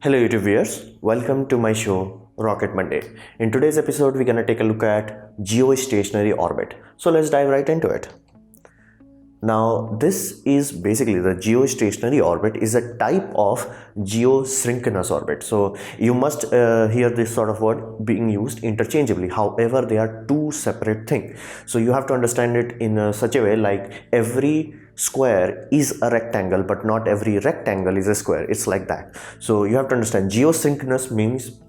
Hello YouTube viewers, welcome to my show Rocket Monday. In today's episode we're gonna take a look at geostationary orbit. So let's dive right into it. Now this is basically the geostationary orbit is a type of geosynchronous orbit. So you must hear this sort of word being used interchangeably. However, they are two separate things. So you have to understand it in such a way like every square is a rectangle, but not every rectangle is a square. It's like that. So you have to understand geosynchronous means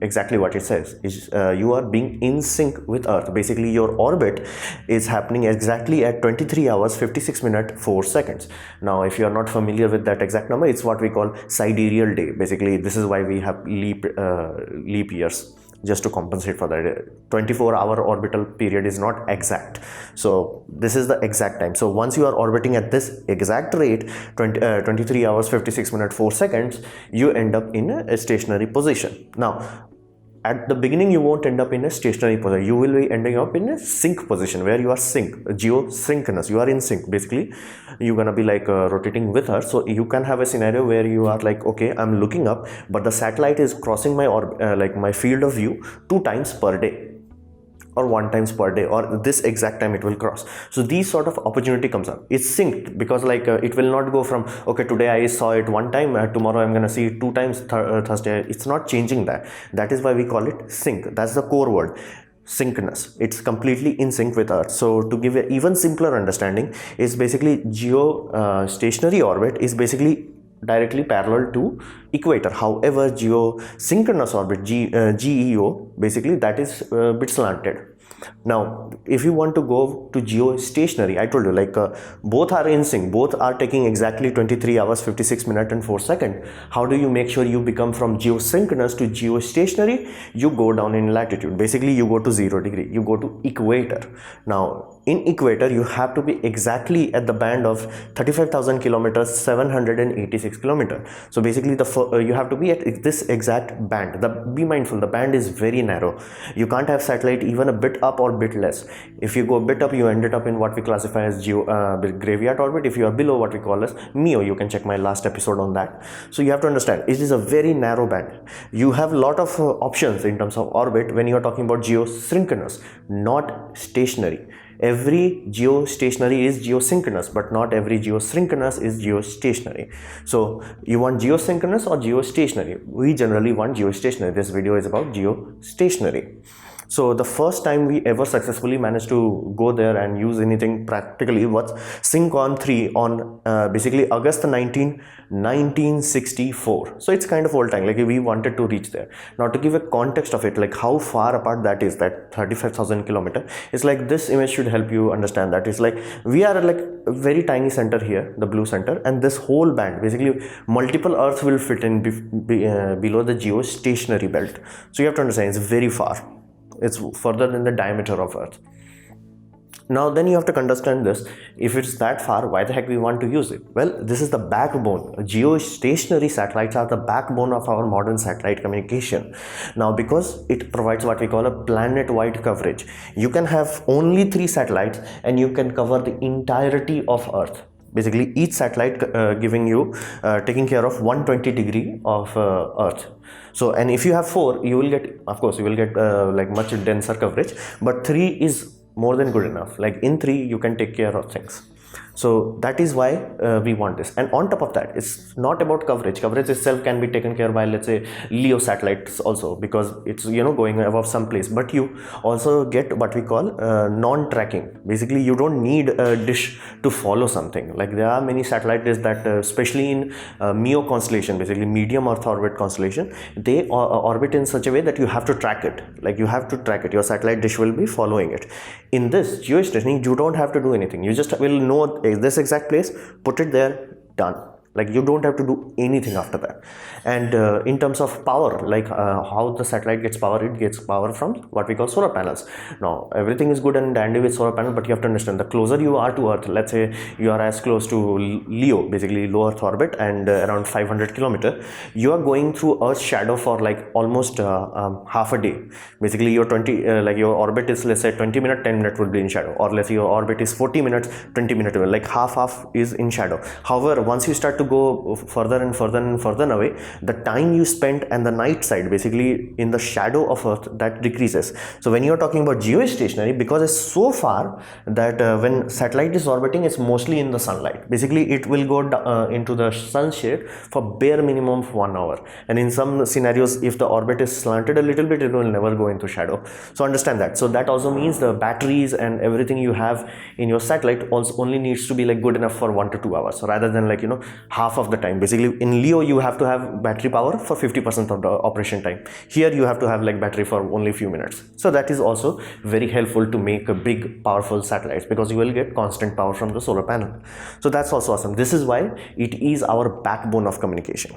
exactly what it says is you are being in sync with Earth. Basically your orbit is happening exactly at 23 hours 56 minutes 4 seconds. Now if you are not familiar with that exact number, it's what we call sidereal day. Basically this is why we have leap years, just to compensate for that. 24-hour orbital period is not exact, so this is the exact time. So once you are orbiting at this exact rate, 23 hours 56 minutes 4 seconds, you end up in a stationary position. Now at the beginning you won't end up in a stationary position, you will be ending up in a sync position where you are geosynchronous, you are in sync. Basically you're gonna be like rotating with her. So you can have a scenario where you are like, okay, I'm looking up, but the satellite is crossing my my field of view 2 times per day or 1 times per day, or this exact time it will cross. So these sort of opportunity comes up. It's synced because like it will not go from, okay, today I saw it 1 time, tomorrow I'm gonna see it 2 times, Thursday. It's not changing that. That is why we call it sync. That's the core word, synchronous. It's completely in sync with Earth. So to give an even simpler understanding, is basically geostationary orbit is basically directly parallel to equator. However, geosynchronous orbit, GEO, basically that is a bit slanted. Now if you want to go to geostationary, I told you like both are in sync, both are taking exactly 23 hours 56 minutes and 4 seconds. How do you make sure you become from geosynchronous to geostationary? You go down in latitude. Basically you go to 0 degree, you go to equator. Now in equator you have to be exactly at the band of 35,000 kilometers 786 kilometers. So basically you have to be at this exact band. Be mindful, the band is very narrow. You can't have satellite even a bit up or bit less. If you go a bit up, you ended up in what we classify as graveyard orbit. If you are below, what we call as MEO. You can check my last episode on that. So you have to understand it is a very narrow band. You have a lot of options in terms of orbit when you are talking about geosynchronous, not stationary. Every geostationary is geosynchronous, but not every geosynchronous is geostationary. So you want geosynchronous or geostationary? We generally want geostationary. This video is about geostationary. So the first time we ever successfully managed to go there and use anything practically was SYNCHRON 3 on basically August 19, 1964. So it's kind of old time, like we wanted to reach there. Now to give a context of it, like how far apart that is, that 35,000 kilometers, it's like this image should help you understand that. It's like we are like a very tiny center here, the blue center, and this whole band, basically multiple Earths will fit in below the geostationary belt. So you have to understand it's very far. It's further than the diameter of Earth. Now then you have to understand this. If it's that far, why the heck we want to use it? Well, this is the backbone. Geostationary satellites are the backbone of our modern satellite communication. Now because it provides what we call a planet-wide coverage. You can have only 3 satellites and you can cover the entirety of Earth. Basically each satellite giving you taking care of 120 degree of Earth. So and if you have 4, you will get, of course you will get like much denser coverage, but 3 is more than good enough. Like in 3 you can take care of things. So that is why we want this. And on top of that, it's not about coverage. Coverage itself can be taken care by, let's say, LEO satellites also, because it's, you know, going above some place. But you also get what we call non-tracking. Basically you don't need a dish to follow something. Like there are many satellites that especially in MEO constellation, basically medium Earth orbit constellation, they orbit in such a way that you have to track it. Like you have to track it. Your satellite dish will be following it. In this geostationary, you don't have to do anything. You just will know this exact place, put it there, done. Like you don't have to do anything after that. And in terms of power, like how the satellite gets power, it gets power from what we call solar panels. Now everything is good and dandy with solar panel, but you have to understand the closer you are to Earth, let's say you are as close to LEO, basically low Earth orbit, and around 500 kilometers, you are going through Earth's shadow for like almost half a day. Basically your like your orbit is, let's say 20 minutes, 10 minutes will be in shadow, or let's say your orbit is 40 minutes, 20 minutes, like half is in shadow. However, once you start to to go further and further and further away, the time you spend and the night side, basically in the shadow of Earth, that decreases. So when you're talking about geostationary, because it's so far that when satellite is orbiting, it's mostly in the sunlight. Basically it will go into the sun shade for bare minimum of 1 hour, and in some scenarios, if the orbit is slanted a little bit, it will never go into shadow. So understand that. So that also means the batteries and everything you have in your satellite also only needs to be like good enough for 1 to 2 hours, rather than like, you know, half of the time. Basically in LEO you have to have battery power for 50% of the operation time. Here you have to have like battery for only a few minutes. So that is also very helpful to make a big powerful satellites, because you will get constant power from the solar panel. So that's also awesome. This is why it is our backbone of communication.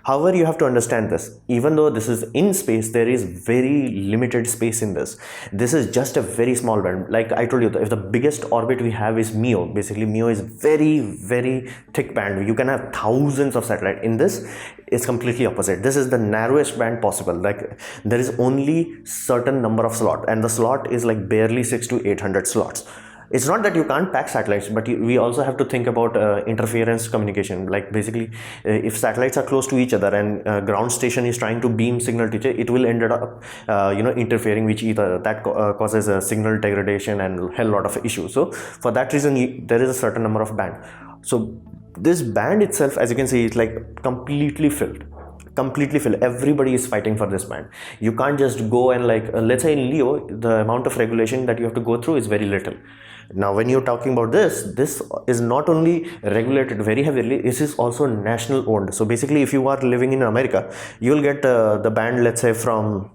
However, you have to understand this. Even though this is in space, there is very limited space in this. This is just a very small band. Like I told you, if the biggest orbit we have is MEO, basically MEO is very, very thick band. You can have thousands of satellites. In this, it's completely opposite. This is the narrowest band possible. Like there is only certain number of slots, and the slot is like barely 600 to 800 slots. It's not that you can't pack satellites, but we also have to think about interference communication. Like basically, if satellites are close to each other and ground station is trying to beam signal to each other, it will end up, interfering with each other. That causes a signal degradation and a hell lot of issues. So for that reason, there is a certain number of band. So this band itself, as you can see, is like completely filled. Everybody is fighting for this band. You can't just go and like let's say in LEO, the amount of regulation that you have to go through is very little. Now when you're talking about this is not only regulated very heavily, this is also national owned. So basically if you are living in America, you will get the band, let's say from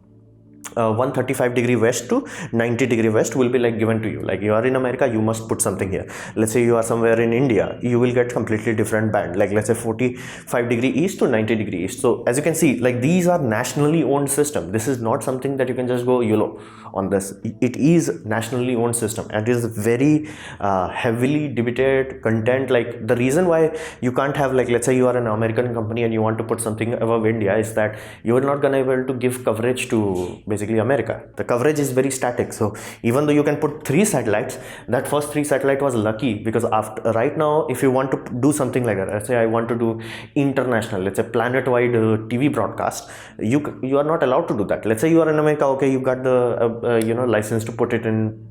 135 degree west to 90 degree west will be like given to you. Like you are in America, you must put something here. Let's say you are somewhere in India, you will get completely different band, like let's say 45 degree east to 90 degree east. So as you can see, like these are nationally owned system. This is not something that you can just go YOLO on this. It is nationally owned system, and it is very heavily debated content. Like the reason why you can't have, like let's say you are an American company and you want to put something above India, is that you are not gonna be able to give coverage to basically America. The coverage is very static. So even though you can put 3 satellites, that first 3 satellite was lucky, because after right now if you want to do something like that, let's say I want to do international, let's say planet-wide TV broadcast, you are not allowed to do that. Let's say you are in America, okay, you got the license to put it in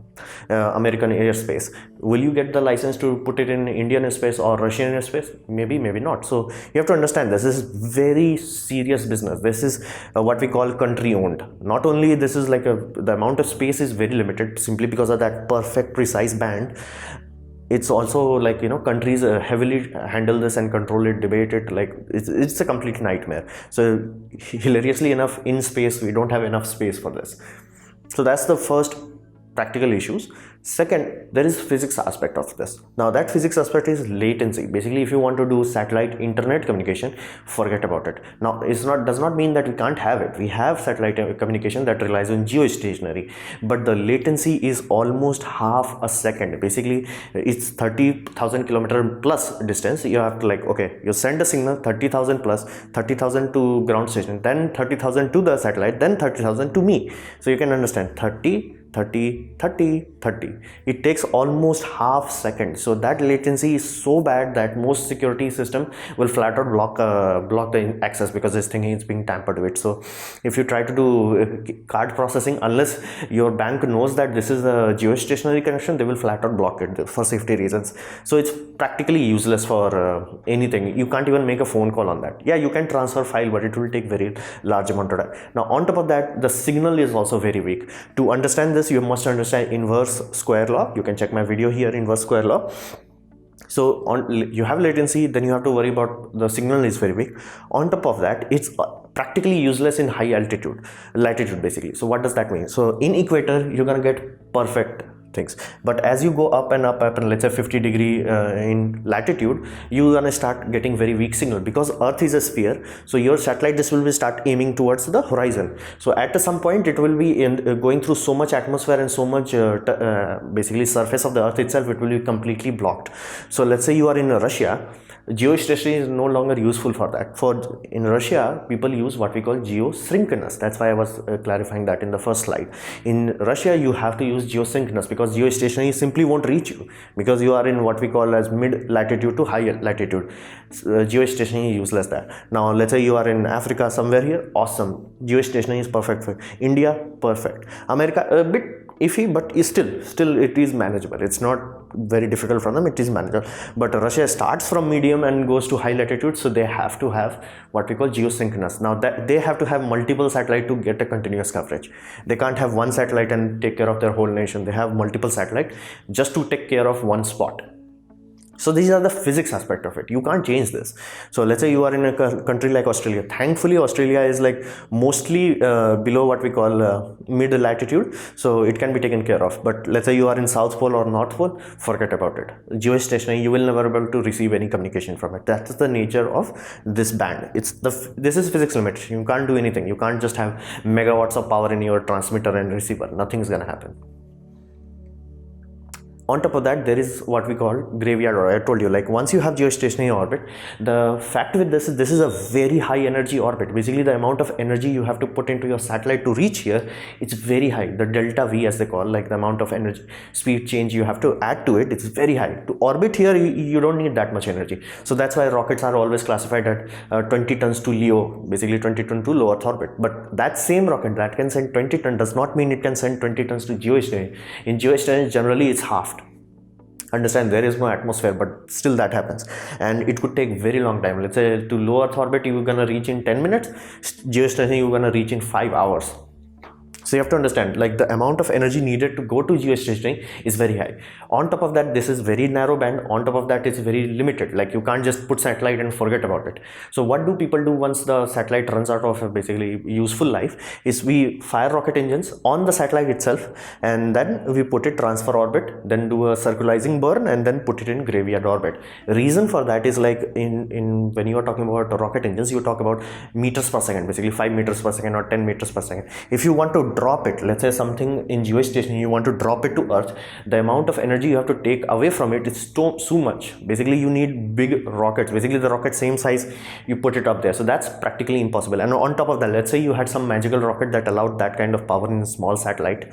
American airspace. Will you get the license to put it in Indian airspace or Russian airspace? Maybe not. So you have to understand this is very serious business. This is what we call country owned. Not only this is like the amount of space is very limited simply because of that perfect precise band. It's also like, countries heavily handle this and control it, debate it. Like it's a complete nightmare. So hilariously enough, in space we don't have enough space for this. So that's the first practical issues. Second, there is physics aspect of this. Now that physics aspect is latency. Basically, if you want to do satellite internet communication, forget about it. Now does not mean that we can't have it. We have satellite communication that relies on geostationary, but the latency is almost half a second. Basically, it's 30,000 kilometer plus distance. You have to like, okay, you send a signal 30,000 plus 30,000 to ground station, then 30,000 to the satellite, then 30,000 to me. So you can understand 30. It takes almost half second. So that latency is so bad that most security system will flat out block the access, because this thing is being tampered with. So if you try to do card processing, unless your bank knows that this is a geostationary connection, they will flat out block it for safety reasons. So it's practically useless for anything. You can't even make a phone call on that. Yeah, you can transfer file, but it will take very large amount of time. Now on top of that, the signal is also very weak. To understand this, you must understand inverse square law. You can check my video here, inverse square law. So you have latency, then you have to worry about the signal is very weak. On top of that, it's practically useless in high latitude basically. So what does that mean? So in equator, you're gonna get perfect things, but as you go up and let's say 50 degree in latitude, you're gonna start getting very weak signal, because Earth is a sphere. So your satellite this will be start aiming towards the horizon. So at some point it will be going through so much atmosphere and so much basically surface of the Earth itself, it will be completely blocked. So let's say you are in Russia, Geostationary is no longer useful for that. For in Russia, people use what we call geosynchronous. That's why I was clarifying that in the first slide. In Russia, you have to use geosynchronous because geostationary simply won't reach you because you are in what we call as mid latitude to high latitude. Geostationary is useless there. Now, let's say you are in Africa somewhere here, awesome. Geostationary is perfect for India, perfect. America, a bit iffy, but still it is manageable. It's not very difficult for them, it is manageable. But Russia starts from medium and goes to high latitude, so they have to have what we call geosynchronous. Now that they have to have multiple satellite to get a continuous coverage. They can't have one satellite and take care of their whole nation. They have multiple satellite just to take care of one spot. So these are the physics aspect of it. You can't change this. So let's say you are in a country like Australia. Thankfully, Australia is like mostly below what we call mid latitude, so it can be taken care of. But let's say you are in South Pole or North Pole, forget about it. Geostationary, you will never be able to receive any communication from it. That's the nature of this band. This is physics limit. You can't do anything. You can't just have megawatts of power in your transmitter and receiver. Nothing's gonna happen. On top of that, there is what we call graveyard orbit. I told you, like once you have geostationary orbit, the fact with this is a very high energy orbit. Basically, the amount of energy you have to put into your satellite to reach here, it's very high. The delta V, as they call, like the amount of energy speed change you have to add to it, it's very high. To orbit here, you don't need that much energy. So that's why rockets are always classified at 20 tons to LEO, basically 20 tons to low Earth orbit. But that same rocket that can send 20 tons does not mean it can send 20 tons to geostationary. In geostationary, generally it's halved. Understand, there is no atmosphere, but still that happens, and it could take very long time. Let's say to low Earth orbit you're gonna reach in 10 minutes, geostationary you're gonna reach in 5 hours. So you have to understand, like the amount of energy needed to go to geostationary is very high. On top of that, this is very narrow band. On top of that, it's very limited. Like you can't just put satellite and forget about it. So what do people do once the satellite runs out of basically useful life is we fire rocket engines on the satellite itself, and then we put it transfer orbit, then do a circularizing burn, and then put it in graveyard orbit. Reason for that is like in when you are talking about rocket engines, you talk about meters per second, basically 5 meters per second or 10 meters per second. If you want to drop it, let's say something in geostationary, you want to drop it to Earth, the amount of energy you have to take away from it is so much. Basically, you need big rockets. Basically, the rocket same size, you put it up there. So that's practically impossible. And on top of that, let's say you had some magical rocket that allowed that kind of power in a small satellite.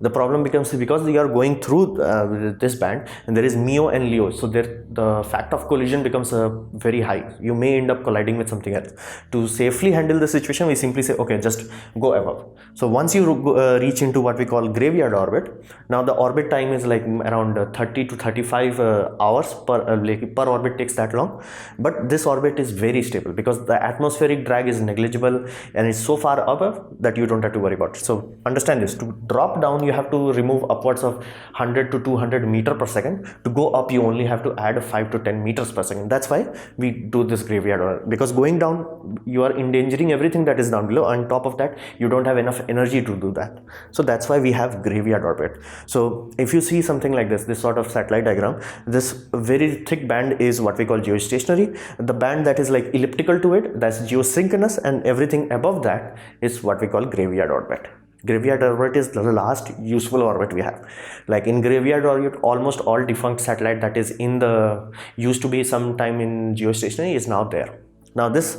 The problem becomes because you are going through this band and there is MEO and LEO, so the fact of collision becomes very high. You may end up colliding with something else. To safely handle the situation, we simply say, okay, just go above. So once you reach into what we call graveyard orbit, now the orbit time is like around 30 to 35 hours per orbit takes that long. But this orbit is very stable because the atmospheric drag is negligible and it's so far above that you don't have to worry about it. So understand this, to drop down, you have to remove upwards of 100 to 200 meter per second. To go up, you only have to add 5 to 10 meters per second. That's why we do this graveyard orbit, because going down, you are endangering everything that is down below. On top of that, you don't have enough energy to do that. So that's why we have graveyard orbit. So if you see something like this sort of satellite diagram, this very thick band is what we call geostationary. The band that is like elliptical to it, that's geosynchronous, and everything above that is what we call graveyard orbit. Graveyard orbit is the last useful orbit we have. Like in graveyard orbit, almost all defunct satellite that is in the used to be sometime in geostationary is now there. Now this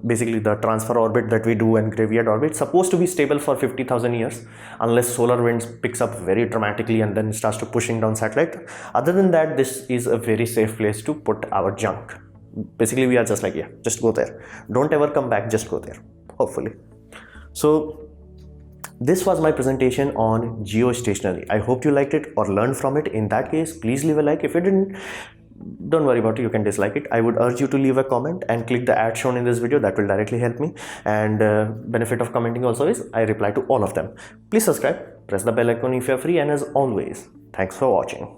basically the transfer orbit that we do and graveyard orbit supposed to be stable for 50,000 years unless solar winds picks up very dramatically and then starts to pushing down satellite. Other than that, this is a very safe place to put our junk. Basically we are just like, yeah, just go there, don't ever come back, just go there, hopefully. So this was my presentation on geostationary. I hope you liked it or learned from it. In that case, please leave a like. If you didn't, don't worry about it, you can dislike it. I would urge you to leave a comment and click the ad shown in this video. That will directly help me. And benefit of commenting also is I reply to all of them. Please subscribe, press the bell icon if you are free, and as always, thanks for watching.